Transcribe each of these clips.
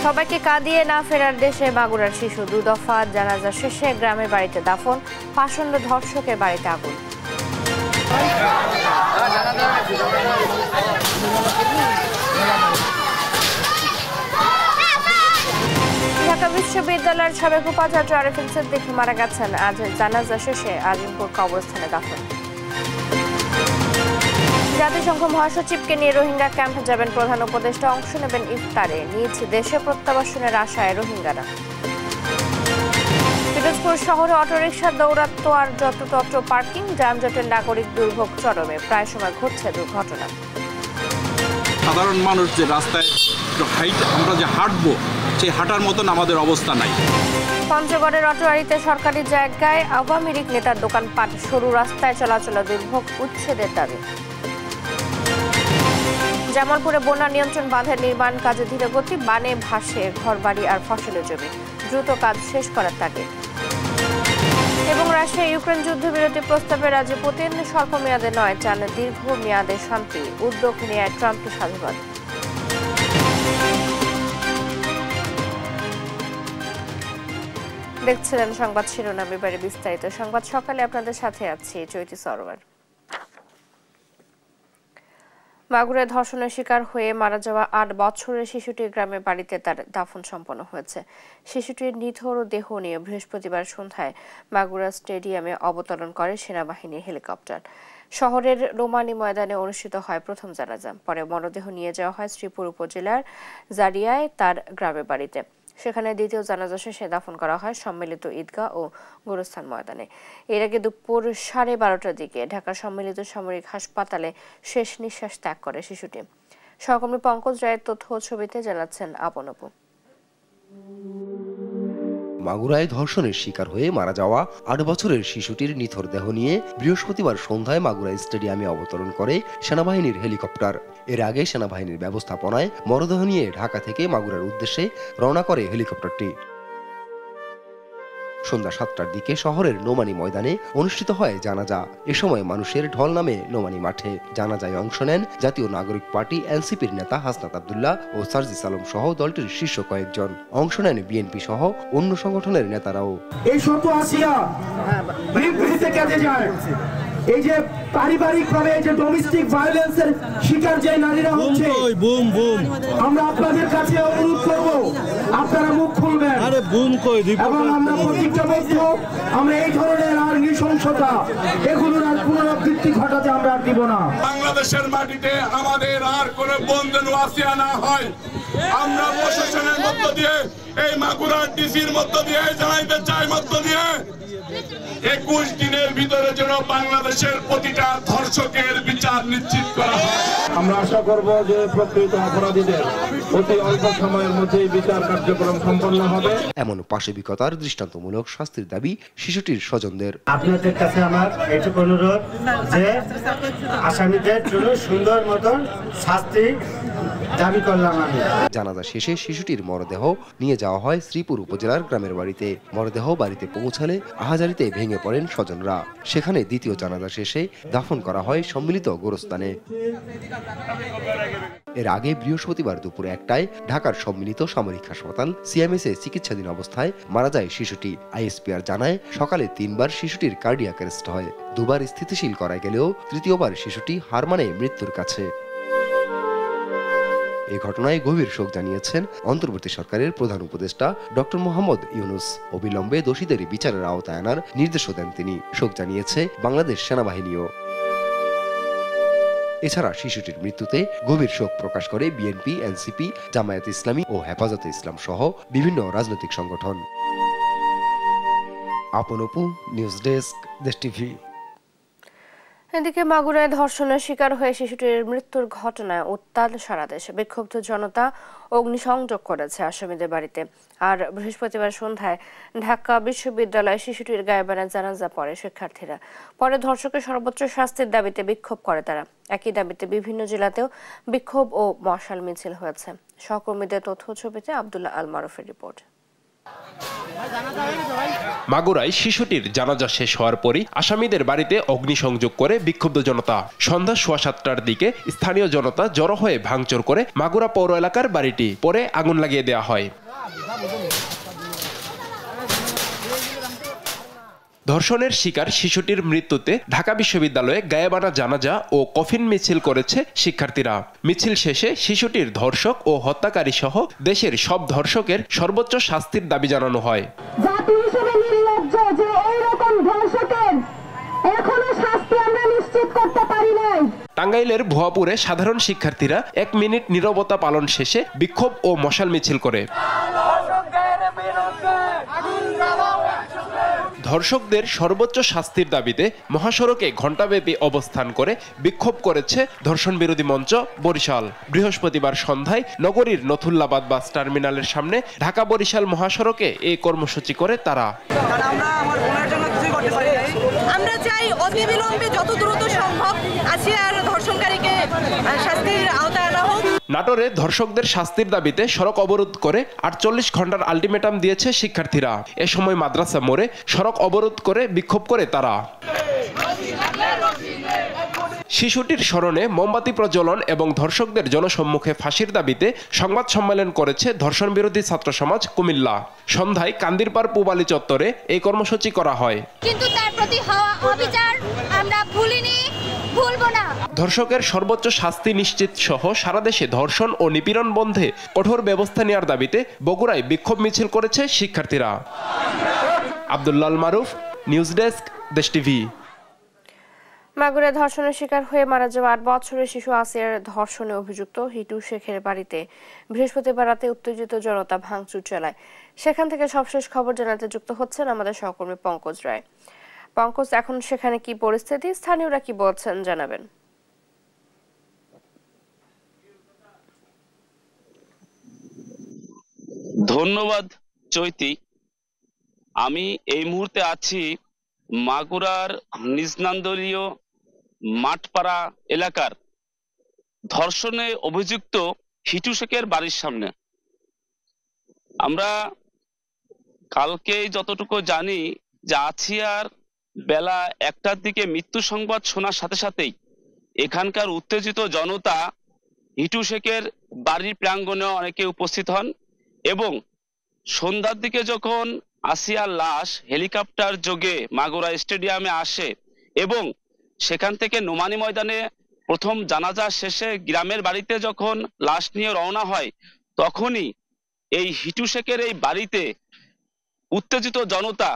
সবাইকে কাঁদিয়ে না ফেরার দেশে মাগুরার শিশু 2 দফা জানাজা শেষে গ্রামের বাড়িতে দাফন, পাষণ্ড ধর্ষকের বাড়িতে আগুন। ঢাকা বিশ্ববিদ্যালয়ের সাবেক উপাচার্য আরিফিন সিদ্দিকী মারা গেছেন। আজ জানাজা শেষে আজিমপুর কবরস্থানে দাফন। জাতিসংঘ মহাসচিবকে নিয়ে রোহিঙ্গা ক্যাম্পে যাবেন প্রধান উপদেষ্টা, অংশ নেবেন ইফতারে। নিজ দেশে প্রত্যাবাসনের আশায় রোহিঙ্গারা। পিরোজপুর শহরে অটোরিকশা দৌরাত্ম্য আর যত্রতত্র পার্কিং, যানজটের নাগরিক দুর্ভোগ চরমে, প্রায় সময় ঘটছে দুর্ঘটনা। সাধারণ মানুষ যে রাস্তায় আমরা যে হাঁটবো, সেই হাঁটার মতন আমাদের অবস্থা নাই। পঞ্চগড়ের অটোয়ারিতে সরকারি জায়গায় আওয়ামী লীগ নেতার দোকানপাট, সরু রাস্তায় চলাচলে দুর্ভোগ, উচ্ছেদের দাবি। জামালপুরে বন্যা নিয়ন্ত্রণ বাঁধের নির্মাণ কাজে ধীরে গতি, বানে ভাসে ঘরবাড়ি আর ফসলের জমি, দ্রুত কাজ শেষ করার তাগিদ। এবং রাশিয়া ইউক্রেন যুদ্ধবিরতি প্রস্তাবে রাজি পুতিন, স্বল্প মেয়াদে নয়, চান দীর্ঘ মেয়াদে শান্তি, উদ্যোগ নেয় ট্রাম্পকে সাধুবাদ। দেখছিলেন সংবাদ শিরোনাম, এবারে বিস্তারিত সংবাদ। সকালে আপনাদের সাথে আছি চৈতি সরোয়ার। মাগুরায় ধর্ষণের শিকার হয়ে মারা যাওয়া 8 বছরের শিশুটির গ্রামের বাড়িতে তার দাফন সম্পন্ন হয়েছে। শিশুটির নিথর দেহ নিয়ে বৃহস্পতিবার সন্ধ্যায় মাগুরা স্টেডিয়ামে অবতরণ করে সেনাবাহিনীর হেলিকপ্টার। শহরের রোমানী ময়দানে অনুষ্ঠিত হয় প্রথম জানাজা। পরে মরদেহ নিয়ে যাওয়া হয় শ্রীপুর উপজেলার জারিয়ায় তার গ্রামের বাড়িতে। সেখানে দ্বিতীয় জানাজা শেষে দাফন করা হয় সম্মিলিত ঈদগাহ ও গোরস্থান ময়দানে। এর আগে দুপুর 12:30টার দিকে ঢাকা সম্মিলিত সামরিক হাসপাতালে শেষ নিঃশ্বাস ত্যাগ করে শিশুটি। সহকর্মী পঙ্কজ রায়ের তথ্য ছবিতে জানাচ্ছেন আপন আপু। মাগুরায় ধর্ষণের শিকার হয়ে মারা যাওয়া 8 বছরের শিশুটির নিথর দেহ নিয়ে বৃহস্পতিবার সন্ধ্যায় মাগুরা স্টেডিয়ামে অবতরণ করে সেনাবাহিনীর হেলিকপ্টার। এর আগে সেনাবাহিনীর ব্যবস্থাপনায় মরদেহ নিয়ে ঢাকা থেকে মাগুরার উদ্দেশ্যে রওনা করে হেলিকপ্টারটি। সন্ধ্যা 7টার দিকে শহরের নোমানী ময়দানে অনুষ্ঠিত হয় জানাজা। এ সময় মানুষের ঢল নামে নোমানী মাঠে। জানাজায় অংশ নেন জাতীয় নাগরিক পার্টি এনসিপির নেতা হাসনাত আব্দুল্লাহ ও সার্জিস আলম সহ দলটির শীর্ষ কয়েকজন। অংশ নেন বিএনপি সহ অন্য সংগঠনের নেতারাও। এই শত আসিয়া বিবৃতিতে কেটে যায়। এই যে পারিবারিক ভাবে যে ডোমেস্টিক ভায়োলেন্সের শিকার যে নারীরা হচ্ছে, আমরা আপনাদের কাছে অনুরোধ করব, আপনারা মুখ খুলবেন এবং আমরা প্রতিজ্ঞাবদ্ধ, আমরা এই ধরনের আর নৃশংসতা এগুলোর আর পুনরাবৃত্তি ঘটাতে আমরা আর দিব না। বাংলাদেশের মাটিতে আমাদের আর কোন বন্ধন ওয়াসিয়া না হয়, আমরা প্রশাসনের মধ্য দিয়ে, এই মাগুরার ডিসির মধ্য দিয়ে জানাইতে চাই, মধ্য দিয়ে 21 দিনের ভিতরে যেন বাংলাদেশের প্রতিটা ধর্ষকের বিচার নিশ্চিত করা হয়। আমরা আশা করব যে প্রকৃত অপরাধীদের অতি অল্প সময়ের মধ্যেই বিচার কার্যক্রম সম্পন্ন হবে। এমন পাশবিকতার দৃষ্টান্তমূলক শাস্তির দাবি শিশুটির স্বজনদের। আপনাদের কাছে আমার এইটুকু অনুরোধ যে আসামিদের জন্য সুন্দর মতন শাস্তি দাবি করলাম আমি। জানাজা শেষে শিশুটির মরদেহ নিয়ে যাওয়া হয় শ্রীপুর উপজেলার গ্রামের বাড়িতে। মরদেহ বাড়িতে পৌঁছালে আহাজারিতে ভেঙে পড়েন স্বজনরা। সেখানে দ্বিতীয় জানাজা শেষে দাফন করা হয় সম্মিলিত গোরস্থানে। এর আগে বৃহস্পতিবার দুপুর 1টায় ঢাকার সম্মিলিত সামরিক হাসপাতাল সিএমএসে চিকিৎসাধীন অবস্থায় মারা যায় শিশুটি। আইএসপিআর জানায় সকালে 3বার শিশুটির কার্ডিয়াক অ্যারেস্ট হয়। 2বার স্থিতিশীল করা গেলেও তৃতীয়বার শিশুটি হার মানে মৃত্যুর কাছে। এই ঘটনায় গভীর শোক জানিয়েছেন অন্তর্বর্তী সরকারের প্রধান উপদেষ্টা ডক্টর মোহাম্মদ ইউনুস। অবিলম্বে দোষীদের বিচারের আওতায় আনার নির্দেশও দেন তিনি। শোক জানিয়েছে বাংলাদেশ সেনাবাহিনীও। এছাড়া শিশুটির মৃত্যুতে গভীর শোক প্রকাশ করে বিএনপি, এনসিপি, জামায়াত ইসলামী ও হেফাজতে ইসলাম সহ বিভিন্ন রাজনৈতিক সংগঠন। আপন আপু, নিউজ ডেস্ক, দেশ টিভি। এদিকে মাগুরায় ধর্ষণের শিকার হয়ে শিশুটির মৃত্যুর ঘটনায় উত্তাল সারা দেশে। বিক্ষুব্ধ জনতা অগ্নিসংযোগ করেছে আসামিদের বাড়িতে। আর বৃহস্পতিবার সন্ধ্যায় ঢাকা বিশ্ববিদ্যালয়ে শিশুটির গায়েবানা জানাজা পড়ে শিক্ষার্থীরা। পরে ধর্ষকের সর্বোচ্চ শাস্তির দাবিতে বিক্ষোভ করে তারা। একই দাবিতে বিভিন্ন জেলাতেও বিক্ষোভ ও মশাল মিছিল হয়েছে। সহকর্মীদের তথ্য ছবিতে আব্দুল্লাহ আল মারুফের রিপোর্ট। মাগুরায় শিশুটির জানাজা শেষ হওয়ার পরই আসামিদের বাড়িতে অগ্নিসংযোগ করে বিক্ষুব্ধ জনতা। সন্ধ্যা 7:15টার দিকে স্থানীয় জনতা জড়ো হয়ে ভাঙচুর করে মাগুরা পৌর এলাকার বাড়িটি, পরে আগুন লাগিয়ে দেওয়া হয়। ধর্ষণের শিকার শিশুটির মৃত্যুতে ঢাকা বিশ্ববিদ্যালয়ে গায়েবানা জানাজা ও কফিন মিছিল করেছে শিক্ষার্থীরা। মিছিল শেষে শিশুটির ধর্ষক ও হত্যাকারী সহ দেশের সব ধর্ষকের সর্বোচ্চ শাস্তির দাবি জানানো হয়। জাতি হিসেবে নির্লজ্জ যে এইরকম ধর্ষকের এখনো শাস্তি আমরা নিশ্চিত করতে পারি নাই। টাঙ্গাইলের ভুয়াপুরে সাধারণ শিক্ষার্থীরা 1 মিনিট নীরবতা পালন শেষে বিক্ষোভ ও মশাল মিছিল করে। ধর্ষকদের সর্বোচ্চ শাস্তির দাবিতে মহাসড়কে ঘণ্টাব্যাপী অবস্থান করে বিক্ষোভ করেছে ধর্ষণ বিরোধী মঞ্চ বরিশাল। বৃহস্পতিবার সন্ধ্যায় নগরীর নথুল্লাবাদ বাস টার্মিনালের সামনে ঢাকা বরিশাল মহাসড়কে এই কর্মসূচি করে তারা। আমরা চাই অতিবিলম্বে যত দ্রুত সম্ভব আসিয়ার ধর্ষণকারীকে শাস্তির আওতায় আনা হোক। নাটোরে ধর্ষকদের শাস্তির দাবিতে সড়ক অবরোধ করে 48 ঘন্টার আলটিমেটাম দিয়েছে শিক্ষার্থীরা। এ সময় মাদ্রাসা মোড়ে সড়ক অবরোধ করে বিক্ষোভ করে তারা। শিশুটির স্মরণে মোমবাতি প্রজ্বলন এবং ধর্ষকদের জনসম্মুখে ফাঁসির দাবিতে সংবাদ সম্মেলন করেছে ধর্ষণ বিরোধী ছাত্র সমাজ কুমিল্লা। সন্ধ্যায় কান্দিরপাড় পূবালী চত্বরে এই কর্মসূচি করা হয়। কিন্তু তার প্রতি হওয়া অবিচার আমরা ভুলিনি, ভুলবো না। ধর্ষকের সর্বোচ্চ শাস্তি নিশ্চিত সহ সারা দেশে ধর্ষণ ও নিপীড়ন বন্ধে কঠোর ব্যবস্থা নেওয়ার দাবিতে বগুড়ায় বিক্ষোভ মিছিল করেছে শিক্ষার্থীরা। আব্দুল্লাহ মারুফ, নিউজ ডেস্ক, দেশ টিভি। মাগুরায় ধর্ষণের শিকার হয়ে মারা যাওয়া 8 বছরের শিশু আসিয়ার ধর্ষণে অভিযুক্ত হিটু শেখের বাড়িতে বৃহস্পতিবার রাতে উত্তেজিত জনতা ভাঙচুর চালায়। সেখান থেকে সবশেষ খবর জানাতে যুক্ত হচ্ছেন আমাদের সহকর্মী পঙ্কজ রায়। পঙ্কজ, এখন সেখানে কি পরিস্থিতি, স্থানীয়রা কি বলছেন জানাবেন? ধন্যবাদ চৈতি। আমি এই মুহূর্তে আছি মাগুরার নিজনান্দলীয় মাঠপাড়া এলাকার ধর্ষণে অভিযুক্ত হিটু শেখের বাড়ির সামনে। আমরা কালকে যতটুকু জানি যে আসিয়ার বেলা 1টার দিকে মৃত্যু সংবাদ শোনার সাথে সাথেই এখানকার উত্তেজিত জনতা হিটু শেখের বাড়ির প্রাঙ্গণে অনেকে উপস্থিত হন এবং সন্ধ্যার দিকে যখন আসিয়ার লাশ হেলিকপ্টার যোগে মাগুরা স্টেডিয়ামে আসে এবং সেখান থেকে নোমানী ময়দানে প্রথম জানাজা শেষে গ্রামের বাড়িতে যখন লাশ নিয়ে রওনা হয়, তখনই এই হিটু শেখের এই বাড়িতে উত্তেজিত জনতা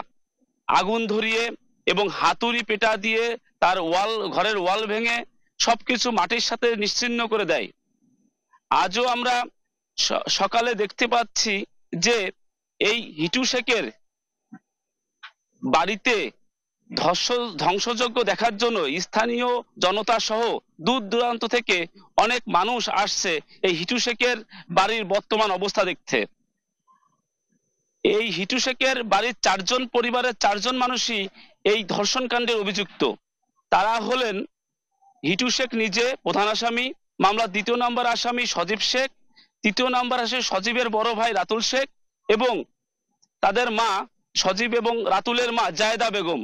আগুন ধরিয়ে এবং হাতুড়ি পেটা দিয়ে তার ঘরের ওয়াল ভেঙে সবকিছু মাটির সাথে নিশ্চিহ্ন করে দেয়। আজও আমরা সকালে দেখতে পাচ্ছি যে এই হিটু শেখের বাড়িতে ধ্বংসযজ্ঞ দেখার জন্য স্থানীয় জনতা সহ দূর দূরান্ত থেকে অনেক মানুষ আসছে এই হিটু শেখের বাড়ির বর্তমান অবস্থা দেখতে। এই হিটু শেখের বাড়ির পরিবারের 4 জন মানুষই এই ধর্ষণ কাণ্ডের অভিযুক্ত। তারা হলেন হিটু শেখ নিজে প্রধান আসামি, মামলার 2 নম্বর আসামি সজীব শেখ, 3 নম্বর আসামি সজীবের বড় ভাই রাতুল শেখ এবং তাদের মা সজীব এবং রাতুলের মা জায়েদা বেগম।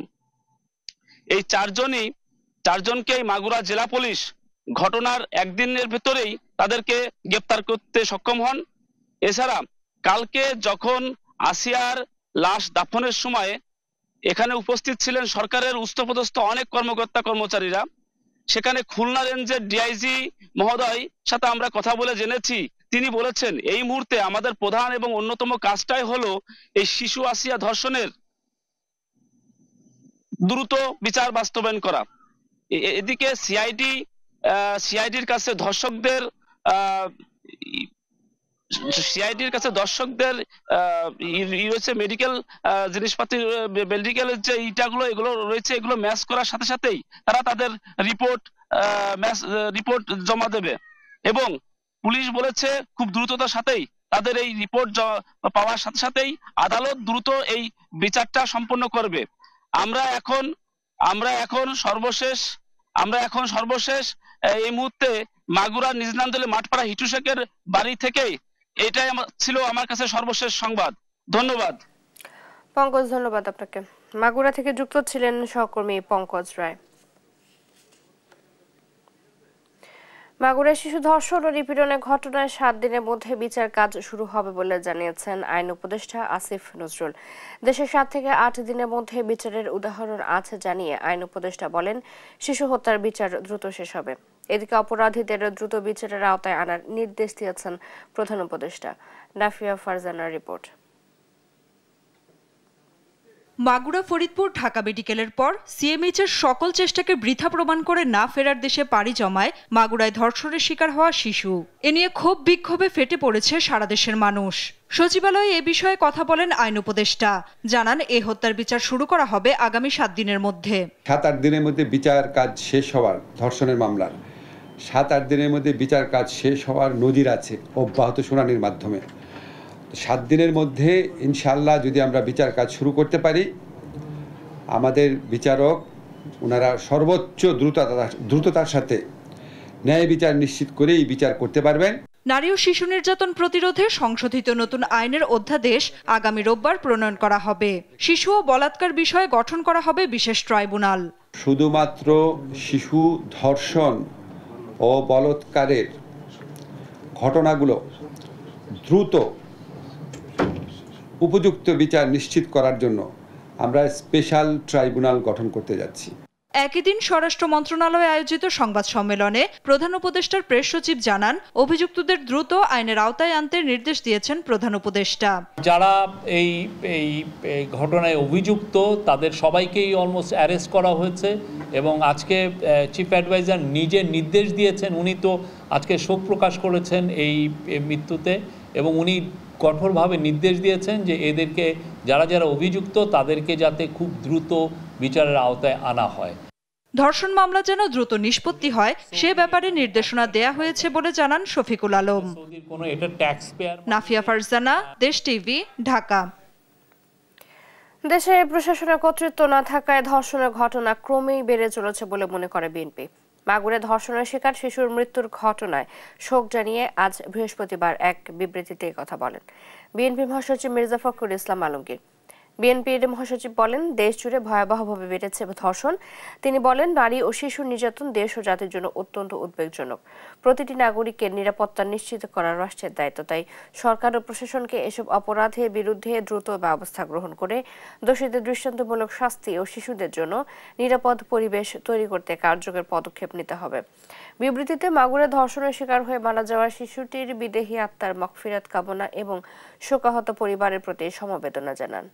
এই 4 জনকে মাগুরা জেলা পুলিশ ঘটনার একদিনের ভেতরেই তাদেরকে গ্রেফতার করতে সক্ষম হন। এছাড়া কালকে যখন আসিয়ার লাশ দাফনের সময় এখানে উপস্থিত ছিলেন সরকারের উচ্চপদস্থ অনেক কর্মকর্তা কর্মচারীরা। সেখানে খুলনা রেঞ্জের ডিআইজি মহোদয় সাথে আমরা কথা বলে জেনেছি, তিনি বলেছেন এই মুহূর্তে আমাদের প্রধান এবং অন্যতম কাজটাই হলো এই শিশু আসিয়া ধর্ষণের দ্রুত বিচার বাস্তবায়ন করা। এদিকে সিআইডির কাছে দর্শকদের রয়েছে মেডিকেল জিনিসপাতি, মেডিকেলের যে ইটাগুলো এগুলো রয়েছে, এগুলো ম্যাচ করার সাথে সাথেই তারা তাদের রিপোর্ট জমা দেবে এবং পুলিশ বলেছে খুব দ্রুততার সাথেই তাদের এই রিপোর্ট পাওয়ার সাথে সাথেই আদালত দ্রুত এই বিচারটা সম্পন্ন করবে। আমরা এখন সর্বশেষ এই মুহূর্তে মাগুরা নিজনান্দলী মাঠপাড়া হিটু শেখের বাড়ি থেকেই এটাই ছিল আমার কাছে সর্বশেষ সংবাদ। ধন্যবাদ। পঙ্কজ, ধন্যবাদ আপনাকে। মাগুরা থেকে যুক্ত ছিলেন সহকর্মী পঙ্কজ রায়। মাগুরায় শিশু ধর্ষণ ও নিপীড়নের ঘটনায় 7 দিনের মধ্যে বিচার কাজ শুরু হবে বলে জানিয়েছেন আইন উপদেষ্টা আসিফ নজরুল। দেশে 7 থেকে 8 দিনের মধ্যে বিচারের উদাহরণ আছে জানিয়ে আইন উপদেষ্টা বলেন, শিশু হত্যার বিচার দ্রুত শেষ হবে। এদিকে অপরাধীদের দ্রুত বিচারের আওতায় আনার নির্দেশ দিয়েছেন প্রধান উপদেষ্টা। নাফিয়া ফারজানার রিপোর্ট। মাগুরা, ফরিদপুর, ঢাকা মেডিকেলের পর সিএমএইচের সকল চেষ্টাকে বৃথা প্রমাণ করে না ফেরার দেশে পাড়ি জমায় মাগুরায় ধর্ষণের শিকার হওয়া শিশু। এ নিয়ে ক্ষোভ বিক্ষোভে ফেটে পড়েছে সারা দেশের মানুষ। সচিবালয়ে এ বিষয়ে কথা বলেন আইন উপদেষ্টা। জানান, এই হত্যার বিচার শুরু করা হবে আগামী 7 দিনের মধ্যে। 7-8 দিনের মধ্যে বিচার কাজ শেষ হওয়ার, ধর্ষণের মামলার 7-8 দিনের মধ্যে বিচার কাজ শেষ হওয়ার নজির আছে অব্যাহত শুনানির মাধ্যমে। 7 দিনের মধ্যে ইনশাআল্লাহ যদি আমরা বিচার কাজ শুরু করতে পারি, আমাদের বিচারক ওনারা সর্বোচ্চ দ্রুততার সাথে ন্যায় বিচার নিশ্চিত করেই বিচার করতে পারবেন। নারী ও শিশু নির্যাতন প্রতিরোধে সংশোধিত নতুন আইনের অধ্যাদেশ আগামী রোববার প্রণয়ন করা হবে। শিশু ও বলাৎকার বিষয়ে গঠন করা হবে বিশেষ ট্রাইব্যুনাল। শুধুমাত্র শিশু ধর্ষণ ও বলাৎকারের ঘটনাগুলো দ্রুত উপযুক্ত বিচার নিশ্চিত করার জন্য আমরা স্পেশাল ট্রাইব্যুনাল গঠন করতে যাচ্ছি। একই দিন স্বরাষ্ট্র মন্ত্রণালয়ে আয়োজিত সংবাদ সম্মেলনে প্রধান উপদেষ্টার প্রেস সচিব জানান, অভিযুক্তদের দ্রুত আইনের আওতায় আনতে নির্দেশ দিয়েছেন প্রধান উপদেষ্টা। যারা এই ঘটনায় অভিযুক্ত তাদের সবাইকেই অলমোস্ট অ্যারেস্ট করা হয়েছে এবং আজকে চিফ অ্যাডভাইজার নিজে নির্দেশ দিয়েছেন। উনি তো আজকে শোক প্রকাশ করেছেন এই মৃত্যুতে এবং উনি কঠোরভাবে নির্দেশ দিয়েছেন যে এদেরকে যারা যারা অভিযুক্ত তাদেরকে যাতে খুব দ্রুত বিচারের আওতায় আনা হয়। ধর্ষণ মামলা যেন দ্রুত নিষ্পত্তি হয় সে ব্যাপারে নির্দেশনা দেয়া হয়েছে বলে জানান শফিকুল আলম। নাফিয়া ফারজানা, দেশ টিভি, ঢাকা। দেশে প্রশাসনের কর্তৃত্ব না থাকায় ধর্ষণের ঘটনা ক্রমেই বেড়ে চলেছে বলে মনে করে বিএনপি। মাগুরায় ধর্ষণের শিকার শিশুর মৃত্যুর ঘটনায় শোক জানিয়ে আজ বৃহস্পতিবার এক বিবৃতিতে কথা বলেন বিএনপি মহাসচিব মির্জা ফখরুল ইসলাম আলমগীর। বিএনপির মহাসচিব বলেন, দেশ জুড়ে ভয়াবহভাবে বেড়েছে ধর্ষণ। তিনি বলেন, নারী ও শিশু নির্যাতন দেশ ও জাতির জন্য অত্যন্ত উদ্বেগজনক। প্রতিটি নাগরিকের নিরাপত্তা নিশ্চিত করা রাষ্ট্রের দায়িত্ব। তাই সরকার ও প্রশাসনকে এসব অপরাধের বিরুদ্ধে দ্রুত ব্যবস্থা গ্রহণ করে দোষীদের দৃষ্টান্তমূলক শাস্তি ও শিশুদের জন্য নিরাপদ পরিবেশ তৈরি করতে কার্যকর পদক্ষেপ নিতে হবে। বিবৃতিতে মাগুরায় ধর্ষণের শিকার হয়ে মারা যাওয়া শিশুটির বিদেহী আত্মার মাগফিরাত কামনা এবং শোকাহত পরিবারের প্রতি সমবেদনা জানান।